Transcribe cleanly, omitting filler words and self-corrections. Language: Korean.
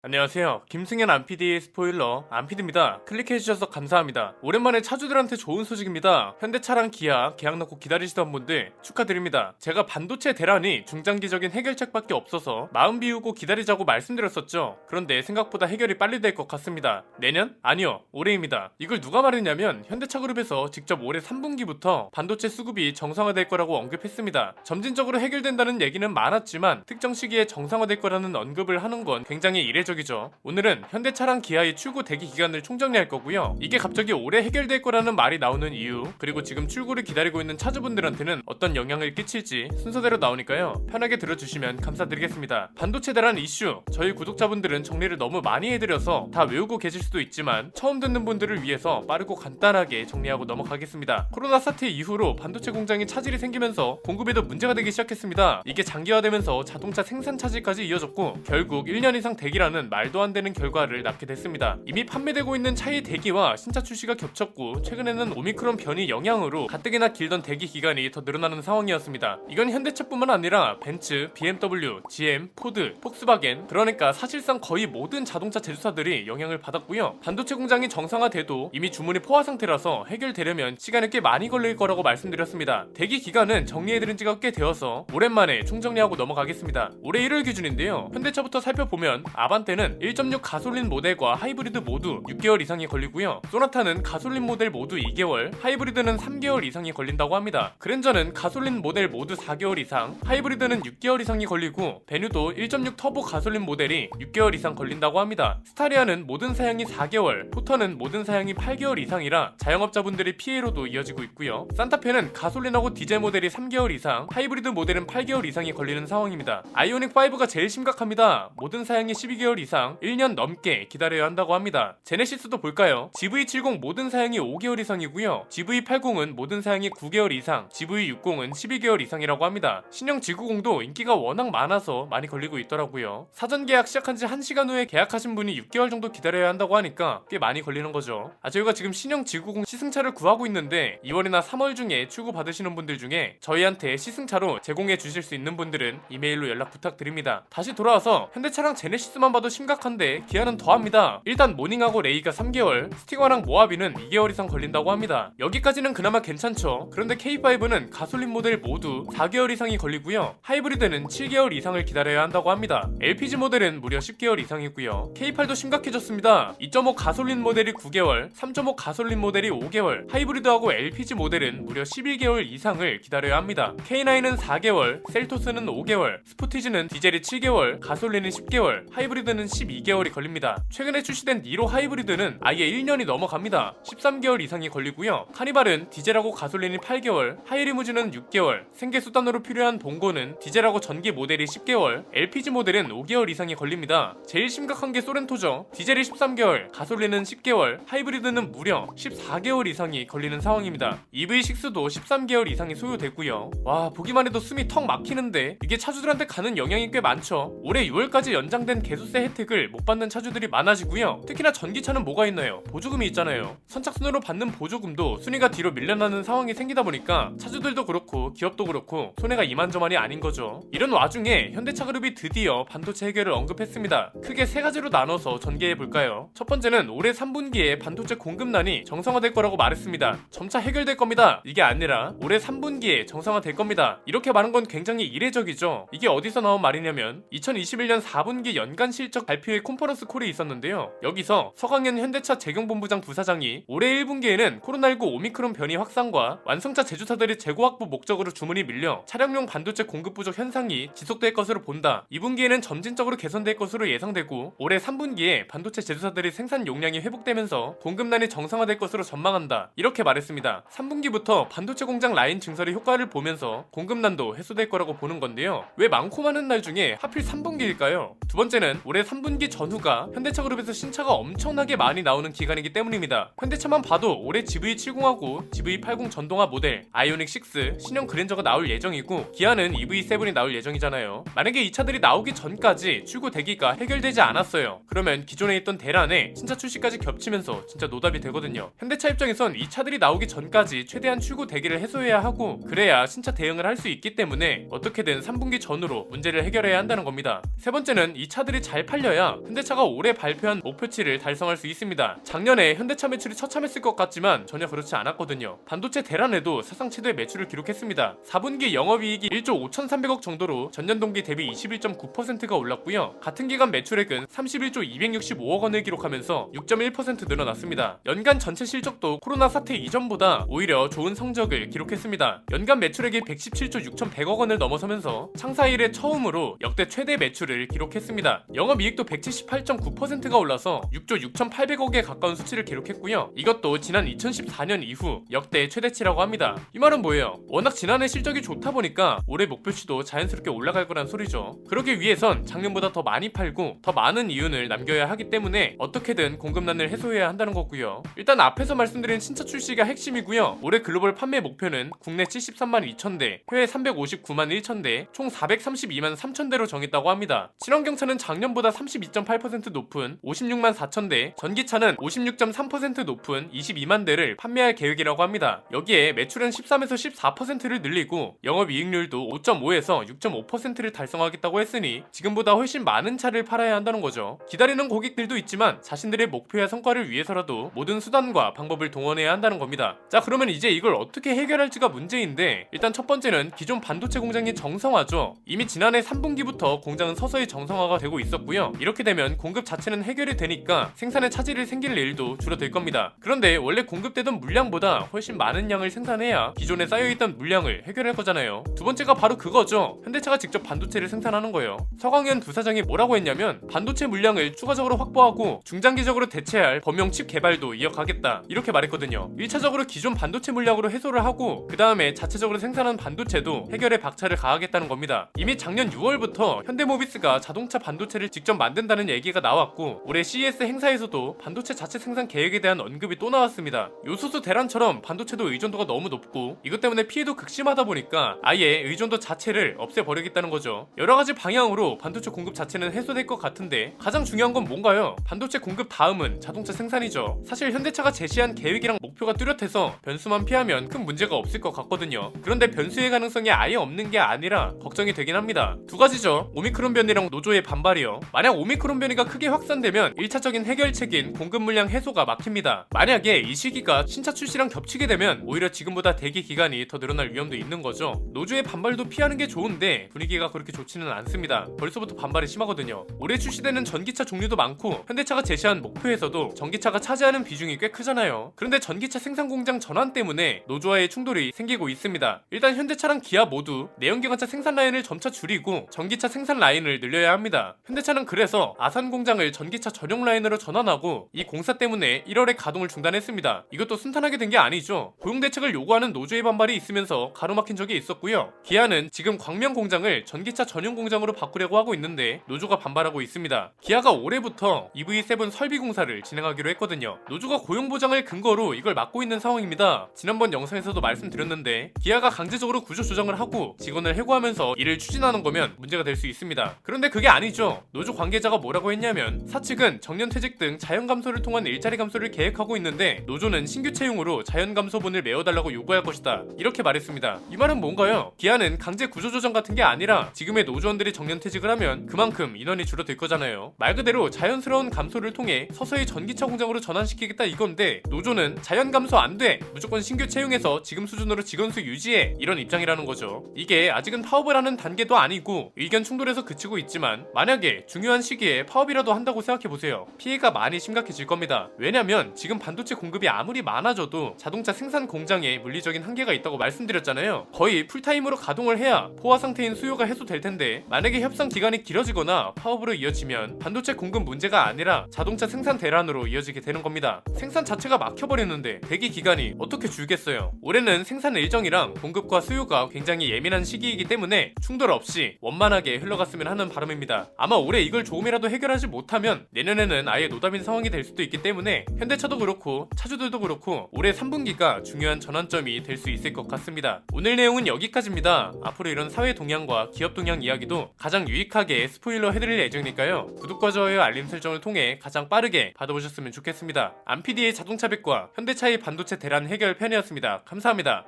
안녕하세요. 김승현 안PD의 스포일러 안PD입니다. 클릭해주셔서 감사합니다. 오랜만에 차주들한테 좋은 소식입니다. 현대차랑 기아 계약 넣고 기다리시던 분들 축하드립니다. 제가 반도체 대란이 중장기적인 해결책밖에 없어서 마음 비우고 기다리자고 말씀드렸었죠. 그런데 생각보다 해결이 빨리 될 것 같습니다. 내년? 아니요. 올해입니다. 이걸 누가 말했냐면 현대차그룹에서 직접 올해 3분기부터 반도체 수급이 정상화될 거라고 언급했습니다. 점진적으로 해결된다는 얘기는 많았지만 특정 시기에 정상화될 거라는 언급을 하는 건 굉장히 이례적이죠. 오늘은 현대차랑 기아의 출고 대기 기간을 총정리할 거고요. 이게 갑자기 올해 해결될 거라는 말이 나오는 이유, 그리고 지금 출고를 기다리고 있는 차주분들한테는 어떤 영향을 끼칠지 순서대로 나오니까요. 편하게 들어주시면 감사드리겠습니다. 반도체 대란 이슈, 저희 구독자분들은 정리를 너무 많이 해드려서 다 외우고 계실 수도 있지만 처음 듣는 분들을 위해서 빠르고 간단하게 정리하고 넘어가겠습니다. 코로나 사태 이후로 반도체 공장에 차질이 생기면서 공급에도 문제가 되기 시작했습니다. 이게 장기화되면서 자동차 생산 차질까지 이어졌고 결국 1년 이상 대기라는 말도 안 되는 결과를 낳게 됐습니다. 이미 판매되고 있는 차의 대기와 신차 출시가 겹쳤고 최근에는 오미크론 변이 영향으로 가뜩이나 길던 대기 기간이 더 늘어나는 상황이었습니다. 이건 현대차뿐만 아니라 벤츠, BMW, GM, 포드, 폭스바겐, 그러니까 사실상 거의 모든 자동차 제조사들이 영향을 받았고요. 반도체 공장이 정상화돼도 이미 주문이 포화 상태라서 해결되려면 시간이 꽤 많이 걸릴 거라고 말씀드렸습니다. 대기 기간은 정리해드린 지가 꽤 되어서 오랜만에 총정리하고 넘어가겠습니다. 올해 1월 기준인데요. 현대차부터 살펴보면 아반떼는 1.6 가솔린 모델과 하이브리드 모두 6개월 이상이 걸리고요. 소나타는 가솔린 모델 모두 2개월, 하이브리드는 3개월 이상이 걸린다고 합니다. 그랜저는 가솔린 모델 모두 4개월 이상, 하이브리드는 6개월 이상이 걸리고 베뉴도 1.6 터보 가솔린 모델이 6개월 이상 걸린다고 합니다. 스타리아는 모든 사양이 4개월, 포터는 모든 사양이 8개월 이상이라 자영업자분들의 피해로도 이어지고 있고요. 산타페는 가솔린하고 디젤 모델이 3개월 이상, 하이브리드 모델은 8개월 이상이 걸리는 상황입니다. 아이오닉5가 제일 심각합니다. 모든 사양이 12개월 이상 1년 넘게 기다려야 한다고 합니다. 제네시스도 볼까요? GV70 모든 사양이 5개월 이상이고요. GV80은 모든 사양이 9개월 이상, GV60은 12개월 이상이라고 합니다. 신형 G90도 인기가 워낙 많아서 많이 걸리고 있더라고요. 사전 계약 시작한 지 1시간 후에 계약하신 분이 6개월 정도 기다려야 한다고 하니까 꽤 많이 걸리는 거죠. 저희가 지금 신형 G90 시승차를 구하고 있는데 2월이나 3월 중에 출고 받으시는 분들 중에 저희한테 시승차로 제공해 주실 수 있는 분들은 이메일로 연락 부탁드립니다. 다시 돌아와서 현대차랑 제네시스만 봐도 심각한데 기아는 더합니다. 일단 모닝하고 레이가 3개월, 스티거랑 모하비는 2개월 이상 걸린다고 합니다. 여기까지는 그나마 괜찮죠. 그런데 K5는 가솔린 모델 모두 4개월 이상이 걸리고요. 하이브리드는 7개월 이상을 기다려야 한다고 합니다. LPG 모델은 무려 10개월 이상이고요. K8도 심각해졌습니다. 2.5 가솔린 모델이 9개월, 3.5 가솔린 모델이 5개월, 하이브리드하고 LPG 모델은 무려 11개월 이상을 기다려야 합니다. K9은 4개월, 셀토스는 5개월, 스포티지는 디젤이 7개월, 가솔린은 10개월, 하이브리드는 12개월이 걸립니다. 최근에 출시된 니로 하이브리드는 아예 1년이 넘어갑니다. 13개월 이상이 걸리고요. 카니발은 디젤하고 가솔린이 8개월, 하이리무진은 6개월, 생계수단으로 필요한 봉고는 디젤하고 전기 모델이 10개월, LPG 모델은 5개월 이상이 걸립니다. 제일 심각한 게 소렌토죠. 디젤이 13개월, 가솔린은 10개월, 하이브리드는 무려 14개월 이상이 걸리는 상황입니다. EV6도 13개월 이상이 소요되고요. 와, 보기만 해도 숨이 턱 막히는데 이게 차주들한테 가는 영향이 꽤 많죠. 올해 6월까지 연장된 개소세 혜택을 못 받는 차주들이 많아지고요. 특히나 전기차는 뭐가 있나요? 보조금이 있잖아요. 선착순으로 받는 보조금도 순위가 뒤로 밀려나는 상황이 생기다 보니까 차주들도 그렇고 기업도 그렇고 손해가 이만저만이 아닌 거죠. 이런 와중에 현대차그룹이 드디어 반도체 해결을 언급했습니다. 크게 세 가지로 나눠서 전개해 볼까요? 첫 번째는 올해 3분기에 반도체 공급난이 정상화될 거라고 말했습니다. 점차 해결될 겁니다. 이게 아니라 올해 3분기에 정상화될 겁니다. 이렇게 말한 건 굉장히 이례적이죠. 이게 어디서 나온 말이냐면 2021년 4분기 연간 실적 발표회 컨퍼런스 콜이 있었는데요. 여기서 서강현 현대차 재경본부장 부사장이 올해 1분기에는 코로나19 오미크론 변이 확산과 완성차 제조사들의 재고 확보 목적으로 주문이 밀려 차량용 반도체 공급 부족 현상이 지속될 것으로 본다. 2분기에는 점진적으로 개선될 것으로 예상되고 올해 3분기에 반도체 제조사들의 생산 용량이 회복되면서 공급난이 정상화될 것으로 전망한다. 이렇게 말했습니다. 3분기부터 반도체 공장 라인 증설의 효과를 보면서 공급난도 해소될 거라고 보는 건데요. 왜 많고 많은 날 중에 하필 3분기일까요? 두 번째는 올해 3분기 전후가 현대차그룹에서 신차가 엄청나게 많이 나오는 기간이기 때문입니다. 현대차만 봐도 올해 GV70하고 GV80 전동화 모델, 아이오닉6, 신형 그랜저가 나올 예정이고 기아는 EV7이 나올 예정이잖아요. 만약에 이 차들이 나오기 전까지 출고 대기가 해결되지 않았어요. 그러면 기존에 있던 대란에 신차 출시까지 겹치면서 진짜 노답이 되거든요. 현대차 입장에선 이 차들이 나오기 전까지 최대한 출고 대기를 해소해야 하고 그래야 신차 대응을 할 수 있기 때문에 어떻게든 3분기 전후로 문제를 해결해야 한다는 겁니다. 세 번째는 이 차들이 잘 팔려야 현대차가 올해 발표한 목표치를 달성할 수 있습니다. 작년에 현대차 매출이 처참했을 것 같지만 전혀 그렇지 않았거든요. 반도체 대란에도 사상 최대의 매출을 기록했습니다. 4분기 영업이익이 1조 5,300억 정도로 전년 동기 대비 21.9%가 올랐고요. 같은 기간 매출액은 31조 265억 원을 기록하면서 6.1% 늘어났습니다. 연간 전체 실적도 코로나 사태 이전보다 오히려 좋은 성적을 기록했습니다. 연간 매출액이 117조 6,100억 원을 넘어서면서 창사 이래 처음으로 역대 최대 매출을 기록했습니다. 영업이익도 178.9%가 올라서 6조 6,800억에 가까운 수치를 기록했고요. 이것도 지난 2014년 이후 역대 최대치라고 합니다. 이 말은 뭐예요? 워낙 지난해 실적이 좋다 보니까 올해 목표치도 자연스럽게 올라갈 거란 소리죠. 그러기 위해선 작년보다 더 많이 팔고 더 많은 이윤을 남겨야 하기 때문에 어떻게든 공급난을 해소해야 한다는 거고요. 일단 앞에서 말씀드린 신차 출시가 핵심이고요. 올해 글로벌 판매 목표는 국내 73만 2천대, 해외 359만 1천대, 총 432만 3천대로 정했다고 합니다. 친환경차는 작년보다 32.8% 높은 56만 4천대, 전기차는 56.3% 높은 22만 대를 판매할 계획이라고 합니다. 여기에 매출은 13에서 14%를 늘리고 영업이익률도 5.5에서 6.5%를 달성하겠다고 했으니 지금보다 훨씬 많은 차를 팔아야 한다는 거죠. 기다리는 고객들도 있지만 자신들의 목표와 성과를 위해서라도 모든 수단과 방법을 동원해야 한다는 겁니다. 자, 그러면 이제 이걸 어떻게 해결할지가 문제인데, 일단 첫 번째는 기존 반도체 공장의 정상화죠. 이미 지난해 3분기부터 공장은 서서히 정상화가 되고 있었고요. 이렇게 되면 공급 자체는 해결이 되니까 생산에 차질이 생길 일도 줄어들 겁니다. 그런데 원래 공급되던 물량보다 훨씬 많은 양을 생산해야 기존에 쌓여있던 물량을 해결할 거잖아요. 두 번째가 바로 그거죠. 현대차가 직접 반도체를 생산하는 거예요. 서광현 부사장이 뭐라고 했냐면 반도체 물량을 추가적으로 확보하고 중장기적으로 대체할 범용 칩 개발도 이어가겠다, 이렇게 말했거든요. 1차적으로 기존 반도체 물량으로 해소를 하고 그 다음에 자체적으로 생산한 반도체도 해결에 박차를 가하겠다는 겁니다. 이미 작년 6월부터 현대모비스가 자동차 반도체를 직접 만든다는 얘기가 나왔고 올해 CES 행사에서도 반도체 자체 생산 계획에 대한 언급이 또 나왔습니다. 요소수 대란처럼 반도체도 의존도가 너무 높고 이것 때문에 피해도 극심하다 보니까 아예 의존도 자체를 없애버리겠다는 거죠. 여러가지 방향으로 반도체 공급 자체는 해소될 것 같은데 가장 중요한 건 뭔가요? 반도체 공급 다음은 자동차 생산이죠. 사실 현대차가 제시한 계획이랑 목표가 뚜렷해서 변수만 피하면 큰 문제가 없을 것 같거든요. 그런데 변수의 가능성이 아예 없는 게 아니라 걱정이 되긴 합니다. 두 가지죠. 오미크론 변이랑 노조의 반발이요. 만약 오미크론 변이가 크게 확산되면 1차적인 해결책인 공급 물량 해소가 막힙니다. 만약에 이 시기가 신차 출시랑 겹치게 되면 오히려 지금보다 대기 기간이 더 늘어날 위험도 있는 거죠. 노조의 반발도 피하는 게 좋은데 분위기가 그렇게 좋지는 않습니다. 벌써부터 반발이 심하거든요. 올해 출시되는 전기차 종류도 많고 현대차가 제시한 목표에서도 전기차가 차지하는 비중이 꽤 크잖아요. 그런데 전기차 생산 공장 전환 때문에 노조와의 충돌이 생기고 있습니다. 일단 현대차랑 기아 모두 내연기관차 생산 라인을 점차 줄이고 전기차 생산 라인을 늘려야 합니다. 현대차는 그래서 아산 공장을 전기차 전용 라인으로 전환하고 이 공사 때문에 1월에 가동을 중단했습니다. 이것도 순탄하게 된 게 아니죠. 고용 대책을 요구하는 노조의 반발이 있으면서 가로막힌 적이 있었고요. 기아는 지금 광명 공장을 전기차 전용 공장으로 바꾸려고 하고 있는데 노조가 반발하고 있습니다. 기아가 올해부터 EV7 설비 공사를 진행하기로 했거든요. 노조가 고용 보장을 근거로 이걸 막고 있는 상황입니다. 지난번 영상에서도 말씀드렸는데 기아가 강제적으로 구조 조정을 하고 직원을 해고하면서 이를 추진하는 거면 문제가 될 수 있습니다. 그런데 그게 아니죠. 노조 관계자가 뭐라고 했냐면 사측은 정년퇴직 등 자연 감소를 통한 일자리 감소를 계획하고 있는데 노조는 신규 채용으로 자연 감소분을 메워달라고 요구할 것이다, 이렇게 말했습니다. 이 말은 뭔가요? 기아는 강제 구조 조정 같은 게 아니라 지금의 노조원들이 정년퇴직을 하면 그만큼 인원이 줄어들 거잖아요. 말 그대로 자연스러운 감소를 통해 서서히 전기차 공장으로 전환시키겠다 이건데 노조는 자연 감소 안 돼, 무조건 신규 채용해서 지금 수준으로 직원 수 유지해, 이런 입장이라는 거죠. 이게 아직은 파업을 하는 단계도 아니고 의견 충돌에서 그치고 있지만 만약에 중요한 시기에 파업이라도 한다고 생각해보세요. 피해가 많이 심각해질 겁니다. 왜냐면 지금 반도체 공급이 아무리 많아져도 자동차 생산 공장에 물리적인 한계가 있다고 말씀드렸잖아요. 거의 풀타임으로 가동을 해야 포화 상태인 수요가 해소될 텐데 만약에 협상 기간이 길어지거나 파업으로 이어지면 반도체 공급 문제가 아니라 자동차 생산 대란으로 이어지게 되는 겁니다. 생산 자체가 막혀버리는데 대기 기간이 어떻게 줄겠어요? 올해는 생산 일정이랑 공급과 수요가 굉장히 예민한 시기이기 때문에 충돌 없이 원만하게 흘러갔으면 하는 바람입니다. 아마 올해 이걸 조금이라도 해결하지 못하면 내년에는 아예 노답인 상황이 될 수도 있기 때문에 현대차도 그렇고 차주들도 그렇고 올해 3분기가 중요한 전환점이 될 수 있을 것 같습니다. 오늘 내용은 여기까지입니다. 앞으로 이런 사회 동향과 기업 동향 이야기도 가장 유익하게 스포일러 해드릴 예정이니까요. 구독과 좋아요, 알림 설정을 통해 가장 빠르게 받아보셨으면 좋겠습니다. 안PD의 자동차 백과 현대차의 반도체 대란 해결 편이었습니다. 감사합니다.